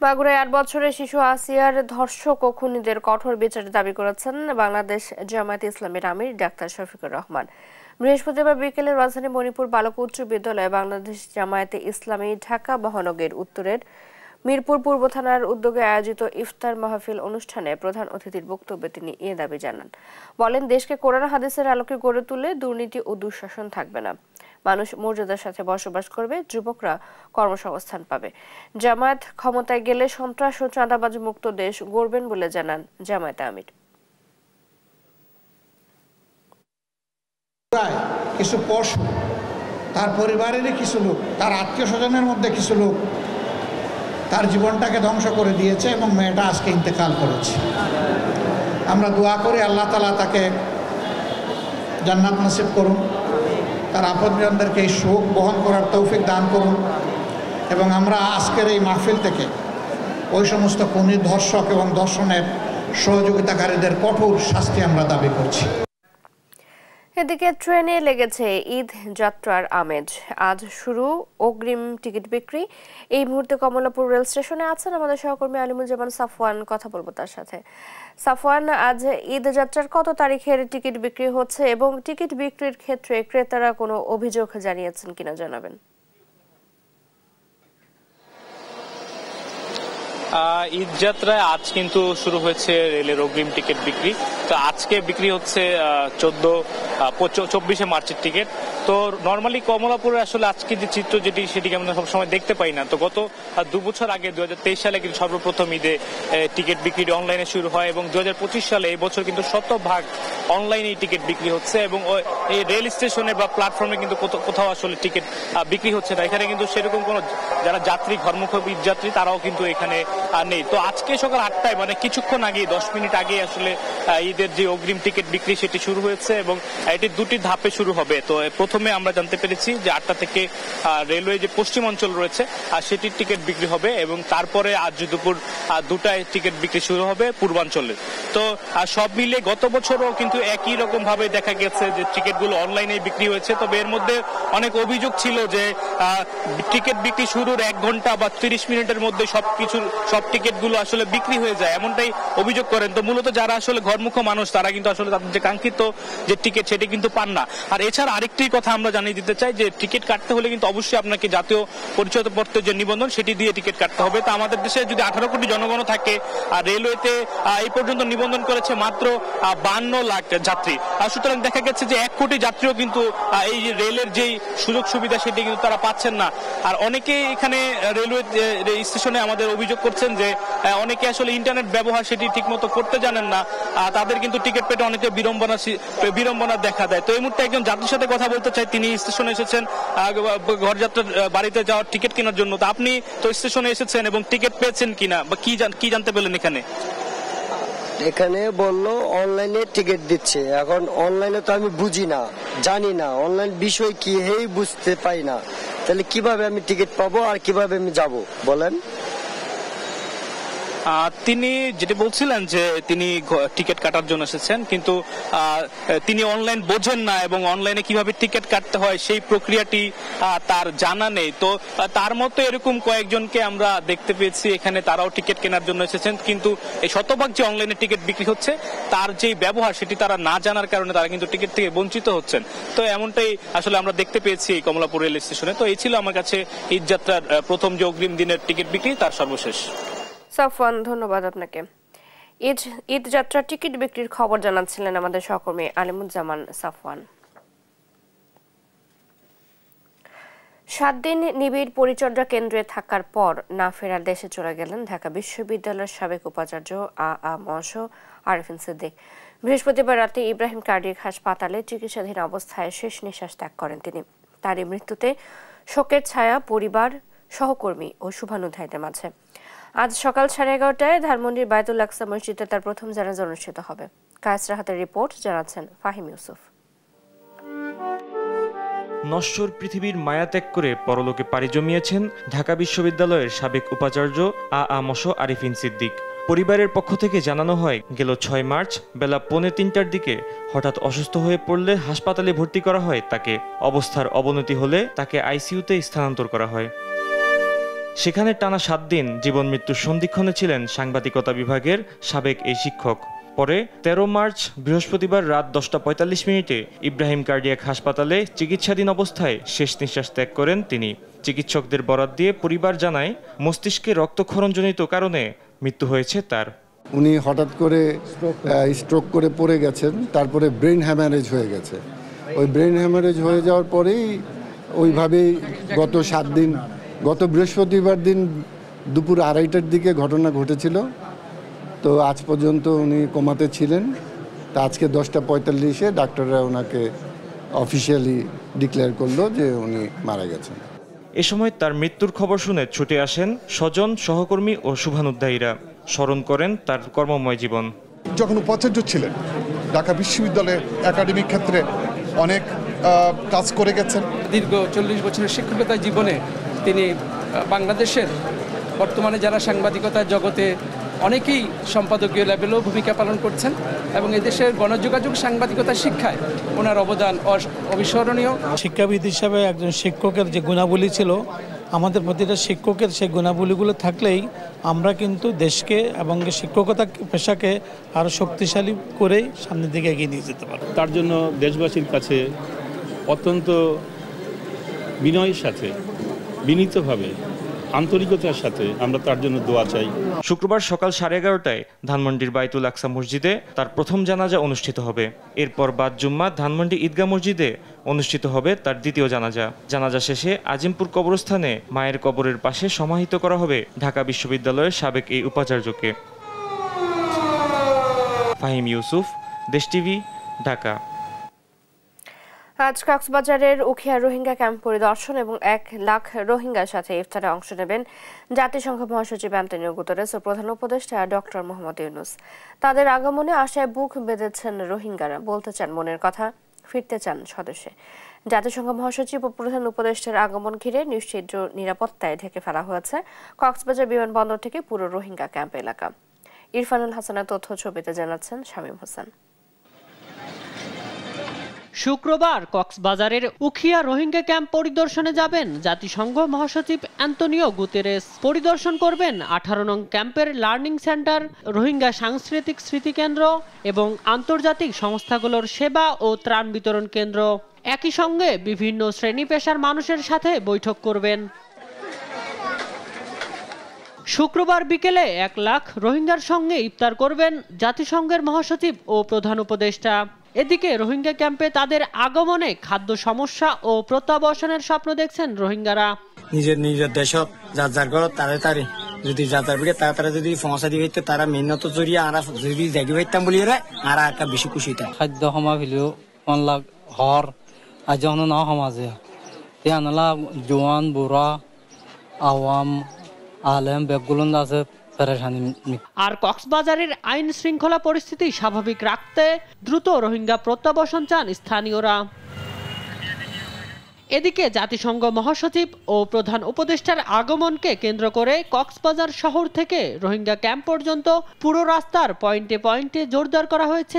মাগুরায় 8 বছরের শিশু আসিয়ার ধর্ষক ও খুনিদের কঠোর বিচারের দাবি করেছেন বাংলাদেশ জামায়াতে ইসলামীর আমির ডাক্তার শফিকুর রহমান। বৃহস্পতিবার বিকেলে রাজধানী মণিপুর বালক উচ্চ বিদ্যালয়ে বাংলাদেশ জামায়াতে ইসলামী ঢাকা মহানগর উত্তরের মিরপুর পূর্ব থানার উদ্যোগে আয়োজিত ইফতার মাহফিল অনুষ্ঠানে প্রধান অতিথির বক্তব্যে তিনি এ দাবি জানান। বলেন, দেশকে কোরআন হাদিসের আলোকে গড়ে তুলে দুর্নীতি ও দুঃশাসন থাকবে না। মানুষ মর্যাদার সাথে বসবাস করবে, যুবকরা কর্মসংস্থান পাবে। জামায়াত ক্ষমতায় গেলে সন্ত্রাস ও চাঁদাবাজ মুক্ত দেশ গড়বেন বলে জানান জামায়াতে আমির। কিছু পশু, তার পরিবারেরই কিছু লোক, তার আত্মীয় স্বজনের মধ্যে কিছু লোক তার জীবনটাকে ধ্বংস করে দিয়েছে এবং মেয়েটা আজকে ইন্তেকাল করেছে। আমরা দোয়া করি আল্লাহ তাআলা তাকে জান্নাত নসিব করুন, তার আপনজনদেরকে এই শোক বহন করার তৌফিক দান করুন এবং আমরা আজকের এই মাহফিল থেকে ওই সমস্ত খুনি, ধর্ষক এবং ধর্ষণের সহযোগিতাকারীদের কঠোর শাস্তি আমরা দাবি করছি। এদিকে ট্রেনে লেগেছে ঈদ যাত্রার আমেজ। আজ শুরু অগ্রিম টিকিট বিক্রি। এই মুহূর্তে কমলাপুর রেল স্টেশনে আছেন আমাদের সহকর্মী আলিমুজ্জামান সাফওয়ান, কথা বলবো তার সাথে। সাফওয়ান, আজ ঈদ যাত্রার কত তারিখের টিকিট বিক্রি হচ্ছে এবং টিকিট বিক্রির ক্ষেত্রে ক্রেতারা কোনো অভিযোগ জানিয়েছেন কিনা জানাবেন। ঈদ যাত্রায় আজ কিন্তু শুরু হয়েছে রেলের অগ্রিম টিকিট বিক্রি। তো আজকে বিক্রি হচ্ছে 24শে মার্চের টিকিট। তো নর্মালি কমলাপুরে আসলে আজকে যে চিত্র সেটিকে আমরা সবসময় দেখতে পাই না। তো গত 2 বছর আগে 2023 সালে কিন্তু সর্বপ্রথম ঈদে টিকিট বিক্রি অনলাইনে শুরু হয় এবং 2025 সালে এই বছর কিন্তু 100% অনলাইনে টিকিট বিক্রি হচ্ছে এবং এই রেল স্টেশনে বা প্ল্যাটফর্মে কিন্তু কোথাও আসলে টিকিট বিক্রি হচ্ছে না। এখানে কিন্তু সেরকম কোনো যারা যাত্রী ঘরমুখী যাত্রী তারাও কিন্তু এখানে নেই। তো আজকে সকাল 8টায় মানে কিছুক্ষণ আগে 10 মিনিট আগে আসলে ঈদের যে অগ্রিম টিকিট বিক্রি সেটি শুরু হয়েছে এবং এটি 2টি ধাপে শুরু হবে। তো প্রথমে আমরা জানতে পেরেছি যে 8টা থেকে রেলওয়ে যে পশ্চিম অঞ্চল রয়েছে সেটির টিকিট বিক্রি হবে এবং তারপরে আজ দুপুর 2টায় টিকিট বিক্রি শুরু হবে পূর্বাঞ্চলে। তো সব মিলে গত বছরও কিন্তু একই রকম ভাবে দেখা গেছে যে টিকিটগুলো অনলাইনে বিক্রি হয়েছে। তবে এর মধ্যে অনেক অভিযোগ ছিল যে টিকিট বিক্রি শুরুর 1 ঘন্টা বা 30 মিনিটের মধ্যে সব টিকিটগুলো আসলে বিক্রি হয়ে যায়, এমনটাই অভিযোগ করেন। তো মূলত যারা আসলে ঘরমুখ মানুষ তারা কিন্তু আসলে তাদের যে কাঙ্ক্ষিত যে টিকিট সেটি কিন্তু পান না। আর এছাড়া আরেকটি কথা আমরা জানিয়ে দিতে চাই যে টিকিট কাটতে হলে কিন্তু অবশ্যই আপনাকে জাতীয় পরিচয়পত্রের যে নিবন্ধন সেটি দিয়ে টিকিট কাটতে হবে। তো আমাদের দেশে যদি 18 কোটি জনগণ থাকে আর রেলওয়েতে এই পর্যন্ত নিবন্ধন করেছে মাত্র 52 লাখ যাত্রী, সুতরাং দেখা গেছে যে 1 কোটি যাত্রীও কিন্তু এই রেলের যেই সুযোগ সুবিধা সেটি কিন্তু তারা পাচ্ছেন না। আর অনেকে এখানে রেলওয়ে স্টেশনে আমাদের অভিযোগ করছেন যে অনেকে আসলে ইন্টারনেট ব্যবহার সেটি ঠিকমতো করতে জানেন না, তাদের কিন্তু টিকিট পেতে অনেকে বিড়ম্বনা দেখা দেয়। তো এই মুহূর্তে একজন যাত্রীর সাথে কথা বলতে চাই, তিনি স্টেশনে এসেছেন ঘরযাত্রার বাড়িতে যাওয়ার টিকিট কেনার জন্য। তো আপনি তো স্টেশনে এসেছেন এবং টিকিট পেয়েছেন কিনা বা কি জানতে পেলেন এখানে? এখানে বললো অনলাইনে টিকিট দিচ্ছে। এখন অনলাইনে তো আমি বুঝি না, জানি না অনলাইন বিষয় কি বুঝতে পাই না, তাহলে কিভাবে আমি টিকিট পাবো আর কিভাবে আমি যাব বলেন? তিনি যেটি বলছিলেন যে তিনি টিকিট কাটার জন্য এসেছেন, কিন্তু তিনি অনলাইন বোঝেন না এবং অনলাইনে কিভাবে টিকিট কাটতে হয় সেই প্রক্রিয়াটি তার জানা নেই। তো তার মতো এরকম কয়েকজনকে আমরা দেখতে পেয়েছি এখানে, তারাও টিকিট কেনার জন্য এসেছেন, কিন্তু এই 100% যে অনলাইনে টিকিট বিক্রি হচ্ছে তার যে ব্যবহার সেটি তারা না জানার কারণে তারা কিন্তু টিকিট থেকে বঞ্চিত হচ্ছেন। তো এমনটাই আসলে আমরা দেখতে পেয়েছি এই কমলাপুর রেল স্টেশনে। তো এই ছিল আমার কাছে ঈদ যাত্রার প্রথম যে অগ্রিম দিনের টিকিট বিক্রি তার সর্বশেষ। সাফওয়ান, ধন্যবাদ আপনাকে। ঈদ যাত্রা টিকিট বিক্রির খবর জানাচ্ছিলেন আমাদের সহকর্মী আলিমুজ্জামান সাফওয়ান। 7 দিন নিবিড় পরিচর্যা কেন্দ্রে থাকার পর না ফেরার দেশে চলে গেলেন ঢাকা বিশ্ববিদ্যালয়ের সাবেক উপাচার্য আ.আ.ম. আরিফিন সিদ্দিক। বৃহস্পতিবার রাতে ইব্রাহিম কার্ডিয়াক হাসপাতালে চিকিৎসাধীন অবস্থায় শেষ নিঃশ্বাস ত্যাগ করেন তিনি। তার এই মৃত্যুতে শোকের ছায়া পরিবার, সহকর্মী ও শুভানুধ্যায়ীদের মাঝে। আজ সকাল 11:30টায় ধানমন্ডির বায়তুল আকসা মসজিদে তার প্রথম জানাজা অনুষ্ঠিত হবে। কায়েস রাহাতের রিপোর্ট, জানাচ্ছেন ফাহিম ইউসুফ। নশ্বর পৃথিবীর মায়া ত্যাগ করে পরলোকে পাড়ি জমিয়েছেন ঢাকা বিশ্ববিদ্যালয়ের সাবেক উপাচার্য আ.আ.ম. আরিফিন সিদ্দিক। পরিবারের পক্ষ থেকে জানানো হয়, গেল 6 মার্চ বেলা 2:45টার দিকে হঠাৎ অসুস্থ হয়ে পড়লে হাসপাতালে ভর্তি করা হয় তাকে। অবস্থার অবনতি হলে তাকে আইসিইউতে স্থানান্তর করা হয়। সেখানে টানা 7 দিন জীবন মৃত্যুর সন্ধিক্ষণে ছিলেন সাংবাদিকতা বিভাগের সাবেক এই শিক্ষক। পরে 13 মার্চ বৃহস্পতিবার রাত 10:45 ইব্রাহিম কার্ডিয়াক হাসপাতালে চিকিৎসাধীন অবস্থায় শেষ নিঃশ্বাস ত্যাগ করেন তিনি। চিকিৎসকদের বরাত দিয়ে পরিবার জানায়, মস্তিষ্কে রক্তক্ষরণজনিত কারণে মৃত্যু হয়েছে তার। উনি হঠাৎ করে স্ট্রোক করে পড়ে গেছেন, তারপরে ব্রেন হ্যামারেজ হয়ে গেছে। ওই ব্রেন হ্যামারেজ হয়ে যাওয়ার পরেই ওইভাবেই গত 7 দিন, গত বৃহস্পতিবার দিন দুপুর 2:30টার দিকে ঘটনা ঘটেছিল। তো আজ পর্যন্ত উনি কোমাতে ছিলেন। তা আজকে 10:45-এ ডাক্তাররা ওনাকে অফিসিয়ালি ডিক্লেয়ার করলো যে উনি মারা গেছেন। এ সময় তার মৃত্যুর খবর শুনে ছুটে আসেন স্বজন, সহকর্মী ও শুভানুধ্যায়ীরা। স্মরণ করেন তার কর্মময় জীবন। যখন উপাচার্য ছিলেন ঢাকা বিশ্ববিদ্যালয়ের একাডেমিক ক্ষেত্রে অনেক কাজ করে গেছেন। দীর্ঘ 40 বছরের শিক্ষকতা জীবনে তিনি বাংলাদেশের বর্তমানে যারা সাংবাদিকতার জগতে অনেকেই সম্পাদকীয় লেভেলেও ভূমিকা পালন করছেন এবং এদেশের গণযোগাযোগ সাংবাদিকতা শিক্ষায় ওনার অবদান অবিস্মরণীয়। শিক্ষাবিদ হিসাবে একজন শিক্ষকের যে গুণাবলী ছিল, আমাদের প্রতিটা শিক্ষকের সেই গুণাবলীগুলো থাকলেই আমরা কিন্তু দেশকে এবং শিক্ষকতা পেশাকে আরও শক্তিশালী করেই সামনের দিকে এগিয়ে নিয়ে যেতে পারব। তার জন্য দেশবাসীর কাছে অত্যন্ত বিনয়ের সাথে বিনীতভাবে আন্তরিকতার সাথে আমরা তার জন্য দোয়া চাই। শুক্রবার সকাল 11:30টায় ধানমন্ডির বাইতুল আকসা মসজিদে তার প্রথম জানাজা অনুষ্ঠিত হবে। এরপর বাদ জুম্মা ধানমন্ডি ঈদগাহ মসজিদে অনুষ্ঠিত হবে তার দ্বিতীয় জানাজা। জানাজা শেষে আজিমপুর কবরস্থানে মায়ের কবরের পাশে সমাহিত করা হবে ঢাকা বিশ্ববিদ্যালয়ের সাবেক এই উপাচার্যকে। ফাহিম ইউসুফ, দেশ টিভি, ঢাকা। আজ কক্সবাজারের উখিয়া রোহিঙ্গা ক্যাম্প পরিদর্শন এবং 1 লাখ রোহিঙ্গার সাথে ইফতারে অংশ নেবেন জাতিসংঘ মহাসচিব অ্যান্টনিও গুতেরেস ও প্রধান উপদেষ্টা ডক্টর মোহাম্মদ ইউনূস। তাদের আগমনে আশায় বুক বেঁধেছেন রোহিঙ্গারা, বলতে চান মনের কথা, ফিরতে চান স্বদেশে। জাতিসংঘ মহাসচিব ও প্রধান উপদেষ্টার আগমন ঘিরে নিশ্চিত নিরাপত্তায় ঢেকে ফেলা হয়েছে কক্সবাজার বিমানবন্দর থেকে পুরো রোহিঙ্গা ক্যাম্প এলাকা। ইরফানুল হাসানের তথ্য ছবিতে জানাচ্ছেন শামীম হোসেন। শুক্রবার কক্সবাজারের উখিয়া রোহিঙ্গা ক্যাম্প পরিদর্শনে যাবেন জাতিসংঘ মহাসচিব অ্যান্টনিও গুতেরেস। পরিদর্শন করবেন 18 নং ক্যাম্পের লার্নিং সেন্টার, রোহিঙ্গা সাংস্কৃতিক স্মৃতিকেন্দ্র এবং আন্তর্জাতিক সংস্থাগুলোর সেবা ও ত্রাণ বিতরণ কেন্দ্র। একই সঙ্গে বিভিন্ন শ্রেণী পেশার মানুষের সাথে বৈঠক করবেন। শুক্রবার বিকেলে 1 লাখ রোহিঙ্গার সঙ্গে ইফতার করবেন জাতিসংঘের মহাসচিব ও প্রধান উপদেষ্টা। এদিকে রোহিঙ্গা ক্যাম্পে তাদের আগমনে খাদ্য সমস্যা ও প্রত্যাবর্তনের স্বপ্ন দেখছেন রোহিঙ্গারা। নিজের দেশ যার যার ঘর তাড়াতাড়ি যদি যাতার বিড়ে তাড়াতাড়ি যদি সমস্যা দিয়ে হইতে তারা মেহনত জড়িয়ে আর যদি জাগি হইতাম বলি আর একটা বেশি খুশি হইতাম। খাদ্য সমা ফেলেও অনলাগ হর আজ যখন না সমাজে আনলা জোয়ান বুড়া আওয়াম আলেম বেগুলো আছে। আর কক্সবাজারের আইন শৃঙ্খলা পরিস্থিতি স্বাভাবিক রাখতে দ্রুত রোহিঙ্গা প্রত্যাবর্তন চান স্থানীয়রা। এদিকে জাতিসংঘ মহাসচিব ও প্রধান উপদেষ্টার আগমনকে কেন্দ্র করে কক্সবাজার শহর থেকে রোহিঙ্গা ক্যাম্প পর্যন্ত পুরো রাস্তার পয়েন্টে পয়েন্টে জোরদার করা হয়েছে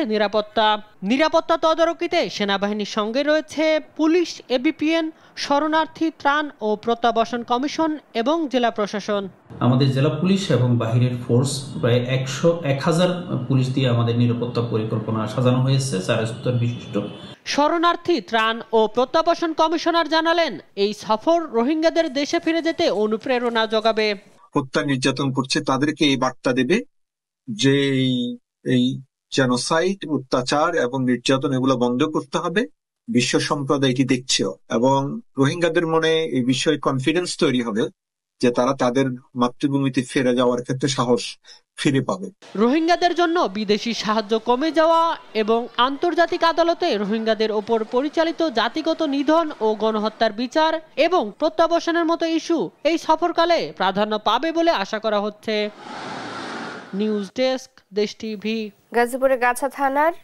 নিরাপত্তা তদারকিতে সেনাবাহিনীর সঙ্গে রয়েছে পুলিশ, এবিপিএন, শরণার্থী ত্রাণ ও প্রত্যাবাসন কমিশন এবং জেলা প্রশাসন। আমাদের জেলা পুলিশ এবং বাহিরের ফোর্স প্রায় 1000 পুলিশ দিয়ে আমাদের নিরাপত্তা পরিকল্পনা সাজানো হয়েছে 4 স্তর বিশিষ্ট। শরণার্থী ত্রাণ ও প্রত্যাবাসন কমিশনার জানালেন, এই সফর রোহিঙ্গাদের দেশে ফিরে যেতে অনুপ্রেরণা যোগাবে। হত্যা নির্যাতন করছে তাদেরকে এই বার্তা দেবে যে এই জেনোসাইড, অত্যাচার এবং নির্যাতন এগুলো বন্ধ করতে হবে। বিশ্ব সম্প্রদায় এটি দেখছেও এবং রোহিঙ্গাদের মনে এই বিষয়ে কনফিডেন্স তৈরি হবে যে তারা তাদের মাতৃভূমিতে ফিরে যাওয়ার ক্ষেত্রে সাহস ফিরে পাবে। রোহিঙ্গাদের জন্য বিদেশি সাহায্য কমে যাওয়া এবং আন্তর্জাতিক আদালতে রোহিঙ্গাদের ওপর পরিচালিত জাতিগত নিধন ও গণহত্যার বিচার এবং প্রত্যাবাসনের মতো ইস্যু এই সফরকালে প্রাধান্য পাবে বলে আশা করা হচ্ছে। নিউজ ডেস্ক, দেশ টিভি। গাজীপুরের গাছা থানার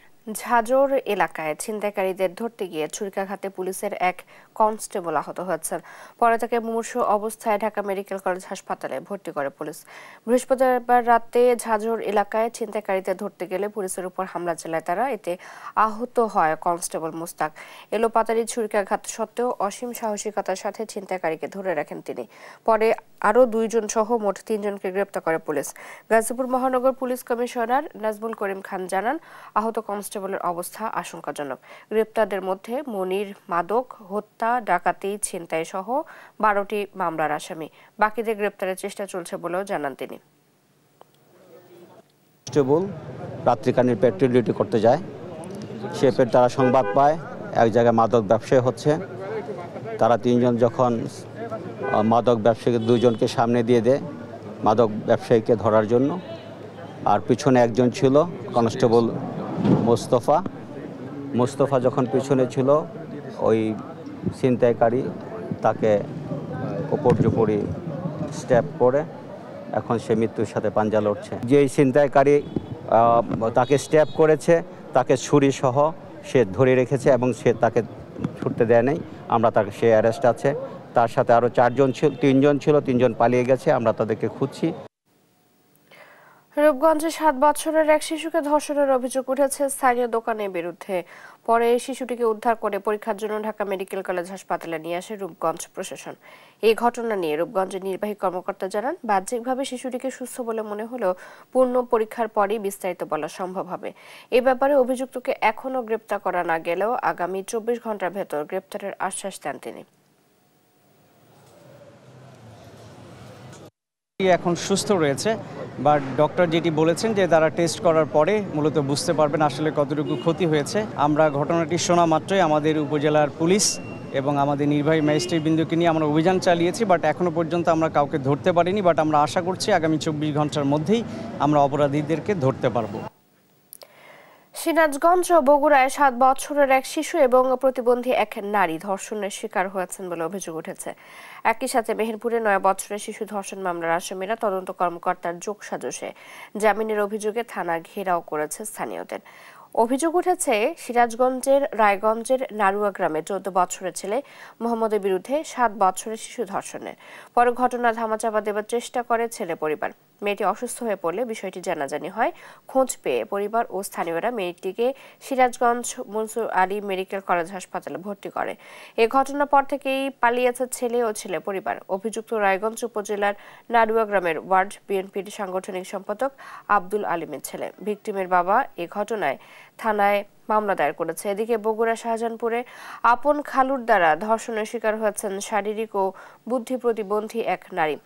ঝাজর এলাকায় ছিনতাইকারীদের ধরতে গিয়ে ছুরিকাঘাতে পুলিশের 1 কনস্টেবল আহত হয়েছেন। পরে তাকে মুমূর্ষু অবস্থায় ঢাকা মেডিকেল কলেজ হাসপাতালে ভর্তি করে পুলিশ। বৃহস্পতিবার রাতে ঝাজর এলাকায় ছিনতাইকারীদের ধরতে গেলে পুলিশের উপর হামলা চালায় তারা। এতে আহত হয় কনস্টেবল মুস্তাক। এলোপাতাড়ি ছুরিকাঘাত সত্ত্বেও অসীম সাহসিকতার সাথে ছিনতাইকারীকে ধরে রাখেন তিনি। পরে আরও 2 জন সহ মোট 3 জনকে গ্রেপ্তার করে পুলিশ। গাজীপুর মহানগর পুলিশ কমিশনার নাজমুল করিম খান জানান, আহত কনস্টেবলের অবস্থা আশঙ্কাজনক। গ্রেপ্তারদের মধ্যে মনির মাদক, হত্যা, ডাকাতি, ছিনতাই সহ 12টি মামলার আসামি। বাকিদের গ্রেপ্তারের চেষ্টা চলছে বলেও জানান তিনি। কনস্টেবল রাত্রিকালীন পেট্রোল ডিউটি করতে যায়, সে তারা সংবাদ পায় এক জায়গায় মাদক ব্যবসায়ী হচ্ছে। তারা 3 জন যখন মাদক ব্যবসায়ী 2 জনকে সামনে দিয়ে দেয় মাদক ব্যবসায়ীকে ধরার জন্য, আর পিছনে একজন ছিল কনস্টেবল মোস্তফা যখন পিছনে ছিল ওই ছিনতাইকারী তাকে উপর্যুপরি স্ট্যাপ করে এখন সে মৃত্যুর সাথে পাঞ্জা লড়ছে। যে ছিনতাইকারী তাকে স্ট্যাপ করেছে তাকে ছুরি সহ সে ধরে রেখেছে এবং সে তাকে ছুটতে দেয় নাই। আমরা তাকে সে অ্যারেস্ট আছে। তার সাথে আরও 3 জন ছিল, 3 জন পালিয়ে গেছে, আমরা তাদেরকে খুঁজছি। রূপগঞ্জে 7 বছরের এক শিশুকে ধর্ষণের অভিযোগ উঠেছে স্থানীয় দোকানের বিরুদ্ধে। পরে শিশুটিকে উদ্ধার করে পরীক্ষার জন্য ঢাকা মেডিকেল কলেজ হাসপাতালে নিয়ে আসে রূপগঞ্জ প্রশাসন। এই ঘটনা নিয়ে রূপগঞ্জের নির্বাহী কর্মকর্তা জানান, বাহ্যিকভাবে শিশুটিকে সুস্থ বলে মনে হলেও পূর্ণ পরীক্ষার পরই বিস্তারিত বলা সম্ভব হবে। এ ব্যাপারে অভিযুক্তকে এখনও গ্রেপ্তার করা না গেলেও আগামী 24 ঘন্টার ভেতর গ্রেপ্তারের আশ্বাস দেন তিনি। এখন সুস্থ রয়েছে, বাট ডক্টর যেটি বলেছেন যে তারা টেস্ট করার পরে মূলত বুঝতে পারবেন আসলে কতটুকু ক্ষতি হয়েছে। আমরা ঘটনাটি শোনা মাত্রই আমাদের উপজেলার পুলিশ এবং আমাদের নির্বাহী ম্যাজিস্ট্রেট বিন্দুকে নিয়ে আমরা অভিযান চালিয়েছি, বাট এখনও পর্যন্ত আমরা কাউকে ধরতে পারিনি। বাট আমরা আশা করছি আগামী 24 ঘন্টার মধ্যেই আমরা অপরাধীদেরকে ধরতে পারবো। সিরাজগঞ্জ ও বগুড়ায় 7 বছরের এক শিশু এবং প্রতিবন্ধী এক নারী ধর্ষণের শিকার হয়েছেন বলে অভিযোগ উঠেছে। একই সাথে মেহেরপুরে 9 বছরের শিশু ধর্ষণ মামলার আসামিরা তদন্ত কর্মকর্তার যোগসাজশে জামিনের অভিযোগে থানা ঘেরাও করেছে স্থানীয়দের। অভিযোগ উঠেছে সিরাজগঞ্জের রায়গঞ্জের নারুয়া গ্রামে 14 বছরের ছেলে মোহাম্মদের বিরুদ্ধে 7 বছরের শিশু ধর্ষণের। পরে ঘটনা ধামাচাপা দেওয়ার চেষ্টা করে ছেলে পরিবার। মেয়েটি অসুস্থ হয়ে পড়লে বিষয়টি জানাজানি হয়। খোঁজ পেয়ে পরিবার ও স্থানীয়রা মেয়েটিকে সিরাজগঞ্জ মনসুর আলী মেডিকেল কলেজ হাসপাতালে ভর্তি করে। এ ঘটনার পর থেকেই পালিয়েছে ছেলে ও ছেলে পরিবার। অভিযুক্ত রায়গঞ্জ উপজেলার নারুয়া গ্রামের ওয়ার্ড বিএনপির সাংগঠনিক সম্পাদক আব্দুল আলিমের ছেলে। ভিকটিমের বাবা এ ঘটনায় থানায় মামলা দায়ের করেছে। এদিকে বগুড়া শাহজাহানপুরে আপন খালুর দ্বারা ধর্ষণের শিকার হয়েছেন শারীরিক ও বুদ্ধি প্রতিবন্ধী এক নারী।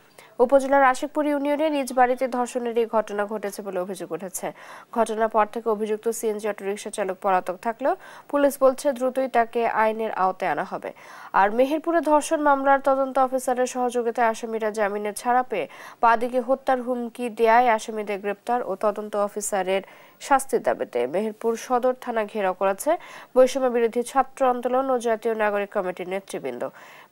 উপজেলার আশিকপুর ইউনিয়নে নিজ বাড়িতে ধর্ষণের এই ঘটনা ঘটেছে বলে অভিযোগ উঠেছে। ঘটনার পর থেকে অভিযুক্ত সিএনজি অটোরিকশা চালক পলাতক থাকলেও পুলিশ বলছে দ্রুতই তাকে আইনের আওতায় আনা হবে। আর মেহেরপুরে ধর্ষণ মামলার তদন্ত অফিসারের সহযোগিতায় আসামিরা জামিনে ছাড়া পেয়ে বাদীকে হত্যার হুমকি দেয়ায় আসামিদের গ্রেপ্তার ও তদন্ত অফিসারের শাস্তির দাবিতে মেহেরপুর সদর থানা ঘেরাও করেছে বৈষম্য বিরোধী ছাত্র আন্দোলন ও জাতীয় নাগরিক কমিটির নেতৃবৃন্দ।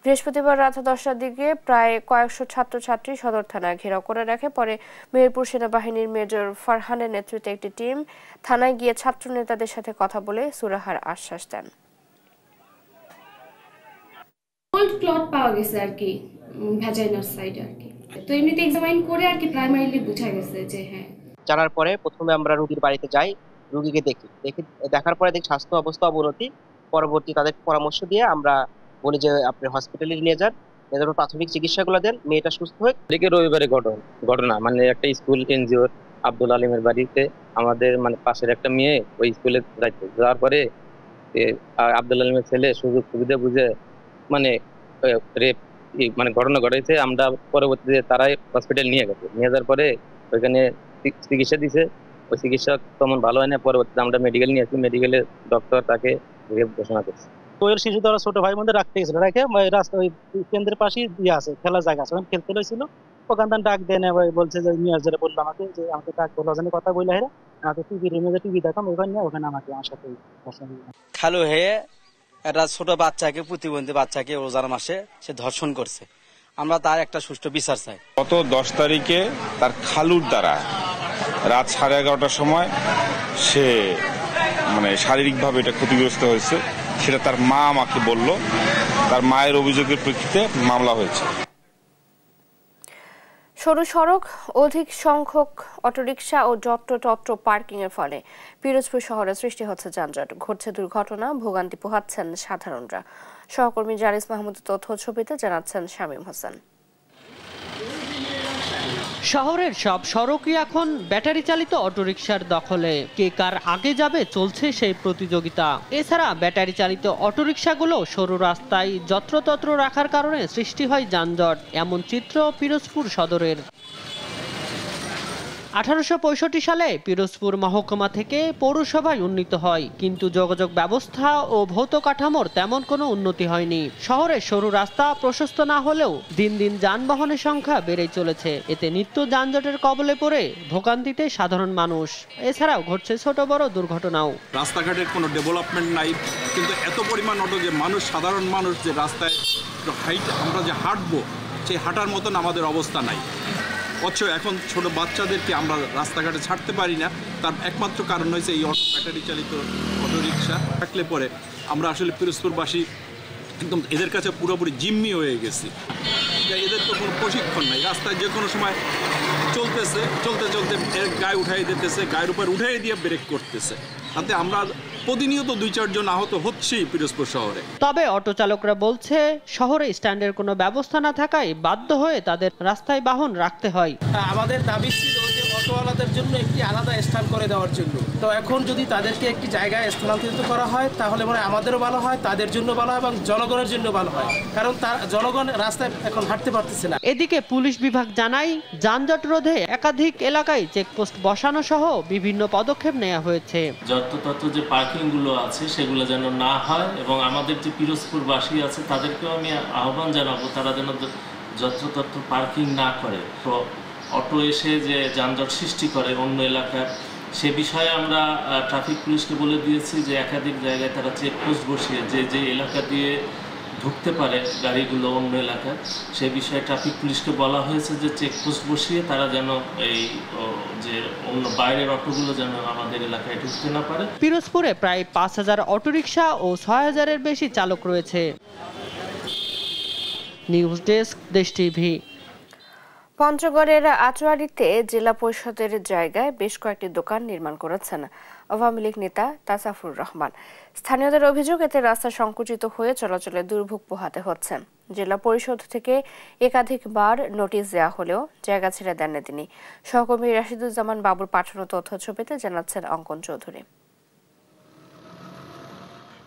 বৃহস্পতিবার রাত 10টার দিকে প্রায় কয়েকশো ছাত্রছাত্রী সদর থানা ঘেরাও করে রাখে। পরে মেহেরপুর সেনাবাহিনীর মেজর ফারহানের নেতৃত্বে একটি টিম থানায় গিয়ে ছাত্র নেতাদের সাথে কথা বলে সুরাহার আশ্বাস দেন। ওল্ড ক্লট পাওয়া গেছে আর কি ভ্যাজাইনার সাইড আর কি। তো এমনিতে এক্সামাইন করে আর কি প্রাইমারিলি বোঝা গেছে যে হ্যাঁ। জানার পরে প্রথমে আমরা রোগীর বাড়িতে যাই, রোগীকে দেখার পরে দেখি স্বাস্থ্য অবস্থা অবনতি। পরবর্তী তাদের পরামর্শ দিয়ে আমরা বলি যে আপনি হসপিটালে নিয়ে যান, এদের প্রাথমিক চিকিৎসাগুলো দেন, মেয়েটা সুস্থ হয়। রবিবারে ঘটনা মানে একটা স্কুল এনজিওর আব্দুল আলিমের বাড়িতে আমাদের মানে পাশের একটা মেয়ে ওই স্কুলে যাওয়ার পরে আব্দুল আলিমের ছেলে সুযোগ সুবিধা বুঝে মানে রেপ মানে ঘটনা ঘটেছে। আমরা পরবর্তীতে তারাই হসপিটাল নিয়ে গেছে, নিয়ে যাওয়ার পরে ওইখানে চিকিৎসা দিছে। ওই চিকিৎসা তেমন ভালো হয় না। পরবর্তীতে আমরা মেডিকেল নিয়ে আসি, মেডিকেলে ডক্টর তাকে রেপ ঘোষণা করছে। ওই শিশু তারা ছোট ভাই মধ্যে রাখতে গেছিল, রেখে রাস্তা ওই কেন্দ্রের পাশেই দিয়ে আছে, খেলার জায়গা আছে, ওখানে খেলতে লইছিল। ওখান থেকে ডাক দেয় না, বলছে যে নিয়ে বললো আমাকে যে আমাকে ডাক বললো কথা বললে হেরা আমাকে টিভি রুমে টিভি দেখাম, ওখানে নিয়ে ওখানে আমাকে আমার সাথে খালু হয়ে একটা ছোট বাচ্চাকে প্রতিবন্ধী বাচ্চাকে রোজার মাসে সে ধর্ষণ করছে। আমরা তার একটা সুষ্ঠু বিচার চাই। গত 10 তারিখে তার খালুর দ্বারা রাত 11:30টার সময় সে মানে শারীরিকভাবে এটা ক্ষতিগ্রস্ত হয়েছে, সেটা তার মা আমাকে বলল। তার মায়ের অভিযোগের প্রেক্ষিতে মামলা হয়েছে। সরু সড়ক, অধিক সংখ্যক অটোরিকশা ও যত্র পার্কিং এর ফলে পিরোজপুর শহরে সৃষ্টি হচ্ছে যানজট, ঘটছে দুর্ঘটনা, ভোগান্তি পোহাচ্ছেন সাধারণরা। সহকর্মী জারিস মাহমুদের তথ্য ছবিতে জানাচ্ছেন শামীম হোসেন। শহরের সব সড়কই এখন ব্যাটারি চালিত অটোরিকশার দখলে। কে কার আগে যাবে চলছে সেই প্রতিযোগিতা। এছাড়া ব্যাটারি চালিত অটোরিকশাগুলো সরু রাস্তায় যত্রতত্র রাখার কারণে সৃষ্টি হয় যানজট। এমন চিত্র পিরোজপুর সদরের। 1865 সালে পিরোজপুর মহকুমা থেকে পৌরসভায় উন্নীত হয়, কিন্তু যোগাযোগ ব্যবস্থা ও ভৌত কাঠামোর তেমন কোনো উন্নতি হয়নি। শহরের সরু রাস্তা প্রশস্ত না হলেও দিন দিন যানবাহনের সংখ্যা বেড়েই চলেছে। এতে নিত্য যানজটের কবলে পড়ে ভোগান্তিতে সাধারণ মানুষ। এছাড়াও ঘটছে ছোট বড় দুর্ঘটনাও। রাস্তাঘাটের কোনো ডেভেলপমেন্ট নাই, কিন্তু এত পরিমাণ অটো যে মানুষ, সাধারণ মানুষ যে রাস্তায় হাইট আমরা যে হাঁটবো সেই হাঁটার মতন আমাদের অবস্থা নাই। অথচ এখন ছোট বাচ্চাদেরকে আমরা রাস্তাঘাটে ছাড়তে পারি না। তার একমাত্র কারণ হয়েছে এই অটো ব্যাটারি চালিত অটোরিকশা থাকলে পরে আমরা আসলে পিরোজপুরবাসী একদম এদের কাছে পুরোপুরি জিম্মি হয়ে গেছি। এদের তো কোনো প্রশিক্ষণ নাই, রাস্তায় যে কোনো সময় চলতেছে, চলতে গায়ে উঠাই দিতেছে, গায়ের উপর উঠাই দিয়ে ব্রেক করতেছে। তাতে আমরা প্রতিনিয়ত 2-4 জন আহত হচ্ছেই পিরোজপুর শহরে। তবে অটো চালকরা বলছে শহরে স্ট্যান্ডের কোনো ব্যবস্থা না থাকায় বাধ্য হয়ে তাদের রাস্তায় বাহন রাখতে হয়। আমাদের দাবি ছিল যে অটোওয়ালাদের জন্য একটি আলাদা স্থান করে দেওয়ার জন্য। তো এখন যদি তাদেরকে একটি জায়গায় স্থানান্তরিত করা হয় তাহলে মনে হয় আমাদেরও ভালো হয়, তাদের জন্য ভালো হয় এবং জনগণের জন্য ভালো হয়, কারণ তার জনগণ রাস্তায় এখন হাঁটতে পারতেছে না। এদিকে পুলিশ বিভাগ জানায় যানজট রোধে একাধিক এলাকায় চেকপোস্ট বসানো সহ বিভিন্ন পদক্ষেপ নেওয়া হয়েছে। যত্রতত্র যে পার্কিংগুলো আছে সেগুলো যেন না হয় এবং আমাদের যে পিরোজপুরবাসী আছে তাদেরকেও আমি আহ্বান জানাবো তারা যেন যত্রতত্র পার্কিং না করে। তো অটো এসে যে যানজট সৃষ্টি করে অন্য এলাকার, সে বিষয়ে আমরা ট্রাফিক পুলিশকে বলে দিয়েছি যে একাধিক জায়গায় তারা চেকপোস্ট বসিয়ে যে এলাকা দিয়ে ঢুকতে পারে গাড়িগুলো অন্য এলাকায়, সে বিষয়ে ট্রাফিক পুলিশকে বলা হয়েছে যে চেকপোস্ট বসিয়ে তারা যেন এই যে অন্য বাইরের অটোগুলো যেন আমাদের এলাকায় ঢুকতে না পারে। পিরোজপুরে প্রায় ৫,০০০ অটোরিকশা ও ৬,০০০-এর বেশি চালক রয়েছে। নিউজ ডেস্ক, দেশ টিভি। পঞ্চগড়ের আচুয়ারিতে জেলা পরিষদের জায়গায় বেশ কয়েকটি দোকান নির্মাণ করেছেন আওয়ামী লীগ নেতা তাসাফুর রহমান। স্থানীয়দের অভিযোগ, এতে রাস্তা সংকুচিত হয়ে চলাচলে দুর্ভোগ পোহাতে হচ্ছে। জেলা পরিষদ থেকে একাধিকবার নোটিশ দেওয়া হলেও জায়গা ছেড়ে দেননি তিনি। সহকর্মী রাশিদুজ্জামান বাবুর পাঠানো তথ্যছবিতে জানাচ্ছেন অঙ্কন চৌধুরী।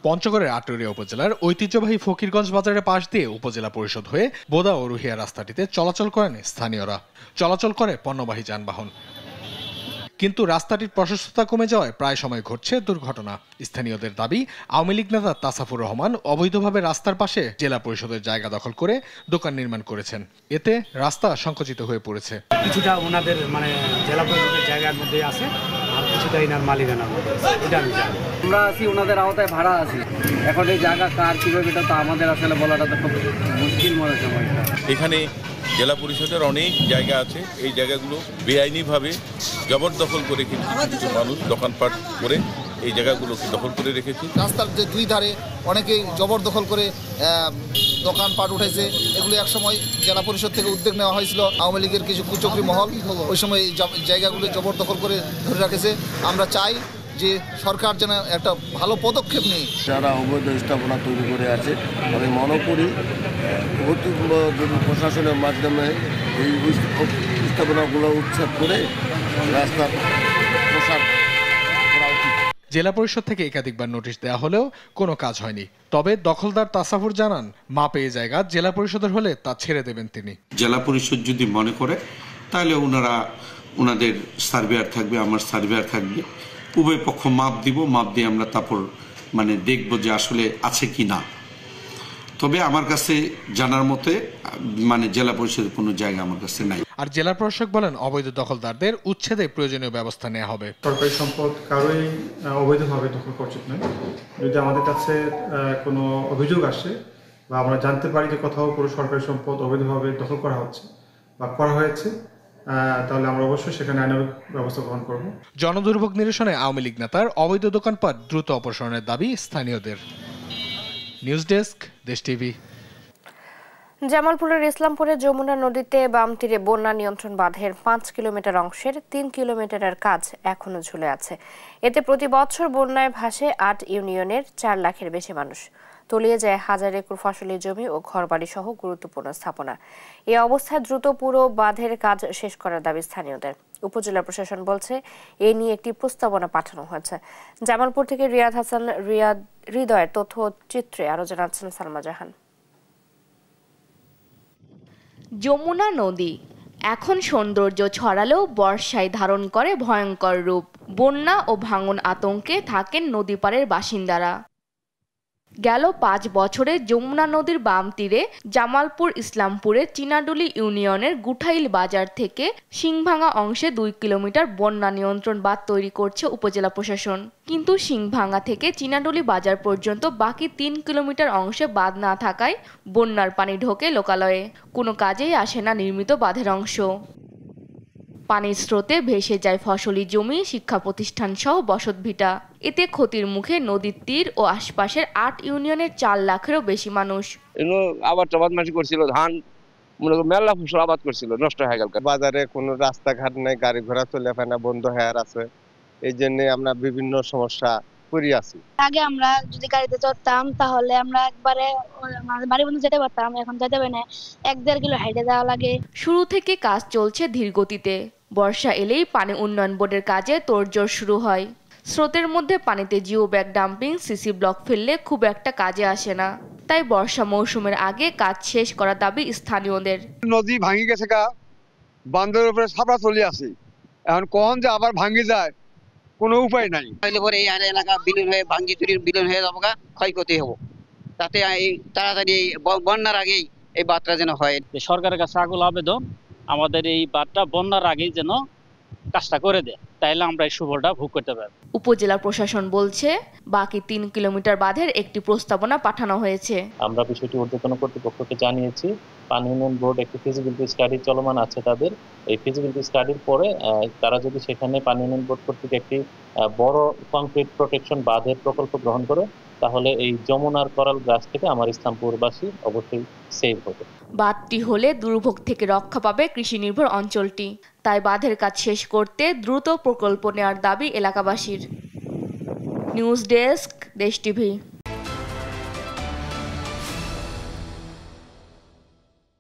পঞ্চগড়ের আটুরিয়া উপজেলার ঐতিহ্যবাহী ফকিরগঞ্জ বাজারের পাশ দিয়ে উপজেলা পরিষদ হয়ে বোদা ও রুহিয়া রাস্তাটিতে চলাচল করেন স্থানীয়রা। চলাচল করে পণ্যবাহী যানবাহন, কিন্তু রাস্তাটির প্রশস্ততা কমে যাওয়ায় প্রায় সময় ঘটছে দুর্ঘটনা। স্থানীয়দের দাবি, আওয়ামী লীগ নেতা তাসাফুর রহমান অবৈধভাবে রাস্তার পাশে জেলা পরিষদের জায়গা দখল করে দোকান নির্মাণ করেছেন। এতে রাস্তা সংকুচিত হয়ে পড়েছে। কিছুটা ওনাদের জেলা পরিষদের জায়গার মধ্যে আছে আর কিছুটা ইনার মালিকানার মধ্যে আছে, এটা আমি জানি। আমরা আছি ওনাদের আওতায়, ভাড়া আছি। এখন এই জায়গা কার কিভাবে এটা তো আমাদের আসলে বলাটা তো খুব মুশকিল মনে হয়। এখানে জেলা পরিষদের অনেক জায়গা আছে, এই জায়গাগুলো বেআইনিভাবে জবরদখল করে কিছু মানুষ দোকানপাট করে এই জায়গাগুলোকে দখল করে রেখেছে। রাস্তার যে দুই ধারে অনেকেই জবরদখল করে দোকানপাট উঠেছে। এগুলো একসময় জেলা পরিষদ থেকে উদ্যোগ নেওয়া হয়েছিল, আওয়ামী লীগের কিছু কুচক্রী মহল ওই সময় এই জায়গাগুলো জবরদখল করে ধরে রেখেছে। আমরা চাই যে সরকার যেন একটা ভালো পদক্ষেপ নেয়। যারা অবৈধ স্থাপনা তৈরি করে আছে, আমি মনে করি প্রশাসনের মাধ্যমে এই স্থাপনাগুলো উচ্ছেদ করে রাস্তার প্রসার করা উচিত। জেলা পরিষদ থেকে একাধিকবার নোটিশ দেওয়া হলেও কোনো কাজ হয়নি। তবে দখলদার তাসাফুর জানান, মাপে এই জায়গা জেলা পরিষদের হলে তা ছেড়ে দেবেন তিনি। জেলা পরিষদ যদি মনে করে তাহলে ওনাদের সার্ভেয়ার থাকবে, আমার সার্ভেয়ার থাকবে, উভয় পক্ষ মাপ দিব, মাপ দিয়ে আমরা তারপর দেখব যে আসলে আছে কি না। তবে আমার কাছে জানার মতে জেলা পরিষদের কোনো জায়গা আমার কাছে নাই। আর জেলা প্রশাসক বলেন, অবৈধ দখলদারদের উচ্ছেদে প্রয়োজনীয় ব্যবস্থা নেওয়া হবে। সরকারি সম্পদ কারোই অবৈধভাবে দখল করা উচিত নয়। যদি আমাদের কাছে কোনো অভিযোগ আসে বা আমরা জানতে পারি যে কোথাও পুরো সরকারি সম্পদ অবৈধভাবে দখল করা হচ্ছে বা করা হয়েছে, তাহলে আমরা অবশ্যই সেখানে আইনানুগ ব্যবস্থা গ্রহণ করব। জনদুর্ভোগ নিরসনে আওয়ামী লীগ নেতার অবৈধ দোকানপাট দ্রুত অপসারণের দাবি স্থানীয়দের। নিউজ ডেস্ক, দেশ টিভি। জামালপুরের ইসলামপুরে যমুনা নদীতে বাম তীরে বন্যা নিয়ন্ত্রণ বাঁধের 5 কিলোমিটার অংশের 3 কিলোমিটারের কাজ এখনো ঝুলে আছে। এতে প্রতি বছর বন্যায় ভাসে 8 ইউনিয়নের 4 লাখের বেশি মানুষ। তলিয়ে যায় হাজার একর ফসলি জমি ও ঘরবাড়ি সহ গুরুত্বপূর্ণ স্থাপনা। এই অবস্থায় দ্রুত পুরো বাঁধের কাজ শেষ করার দাবি স্থানীয়দের। উপজেলা প্রশাসন বলছে, এ নিয়ে একটি প্রস্তাবনা পাঠানো হয়েছে। জামালপুর থেকে রিয়াদ হাসান হৃদয়ের তথ্য চিত্রে আরো জানাচ্ছেন সালমা জাহান। যমুনা নদী এখন সৌন্দর্য ছড়ালেও বর্ষায় ধারণ করে ভয়ঙ্কর রূপ। বন্যা ও ভাঙন আতঙ্কে থাকেন নদী পাড়ের বাসিন্দারা। গেল 5 বছরে যমুনা নদীর বাম তীরে জামালপুর ইসলামপুরের চিনাডুলি ইউনিয়নের গুঠাইল বাজার থেকে সিংভাঙা অংশে 2 কিলোমিটার বন্যা নিয়ন্ত্রণ বাঁধ তৈরি করছে উপজেলা প্রশাসন। কিন্তু সিংভাঙা থেকে চিনাডুলি বাজার পর্যন্ত বাকি 3 কিলোমিটার অংশে বাঁধ না থাকায় বন্যার পানি ঢোকে লোকালয়ে। কোনো কাজেই আসে না নির্মিত বাঁধের অংশ। পানির স্রোতে ভেসে যায় ফসলি জমি, শিক্ষা প্রতিষ্ঠান সহ বসতভিটা। এতে ক্ষতির মুখে নদীর তীর ও আশপাশের 8 ইউনিয়নের 4 লাখেরও বেশি মানুষ। আবাদ মাটি করছিল, ধান মেলা ফসল আবাদ করছিল, নষ্ট হয়ে গেল। বাজারে কোনো রাস্তাঘাট নেই, গাড়ি ঘোড়া চলে পায় না, বন্ধ হয়ে আছে। এই জন্য আমরা বিভিন্ন সমস্যা পড়ে আছি। আগে আমরা যদি গাড়িতে চড়তাম তাহলে আমরা একবারে বাড়ি বন্ধ যেতে পারতাম, এখন যেতে পারি না, 1-1.5 কিলো হাইটে যাওয়া লাগে। শুরু থেকে কাজ চলছে ধীর গতিতে। বর্ষা এলেই পানি উন্নয়ন বোর্ডের কাজে তোড়জোড় শুরু হয়। স্রোতের মধ্যে পানিতে geo bag dumping, CC block ফেললে খুব একটা কাজে আসে না। তাই বর্ষা মৌসুমের আগে কাজ শেষ করার দাবি স্থানীয়দের। নদী ভাঙি গেছে, বান্ধের উপরে ছাপড়া চলে আসে, এখন কখন যে আবার ভাঙি যায় কোনো উপায় নাই। পরে এই এলাকা বিলীন হয়ে ভাঙ্গি চুরির বিলীন হয়ে যাবো, ক্ষয়ক্ষতি হবো। তাতে তাড়াতাড়ি বন্যার আগেই এই বাঁধটা যেন হয়। সরকারের কাছে আকুল আবেদন, আমাদের এই বাঁধটা বন্যার আগেই যেন কাজটা করে দেয়, তাইলে আমরা এই সুফলটা ভোগ করতে পারবো। উপজেলা প্রশাসন বলছে বাকি 3 কিলোমিটার বাঁধের একটি প্রস্তাবনা পাঠানো হয়েছে। আমরা বিষয়টি ঊর্ধ্বতন কর্তৃপক্ষকে জানিয়েছি। পানি উন্নয়ন বোর্ড একটি ফিজিবিলিটি স্টাডি চলমান আছে তাদের। এই ফিজিবিলিটি স্টাডির পরে তারা যদি সেখানে পানি উন্নয়ন বোর্ড কর্তৃক একটি বড় কংক্রিট প্রোটেকশন বাঁধের প্রকল্প গ্রহণ করে, তাহলে এই যমুনার করাল গাছ থেকে আমার ইসলামপুরবাসী অবশ্যই সেভ হবে। বাঁধটি হলে দুর্ভোগ থেকে রক্ষা পাবে কৃষি নির্ভর অঞ্চলটি। তাই বাঁধের কাজ শেষ করতে দ্রুত প্রকল্প নেওয়ার দাবি এলাকাবাসীর। নিউজ ডেস্ক, দেশ টিভি।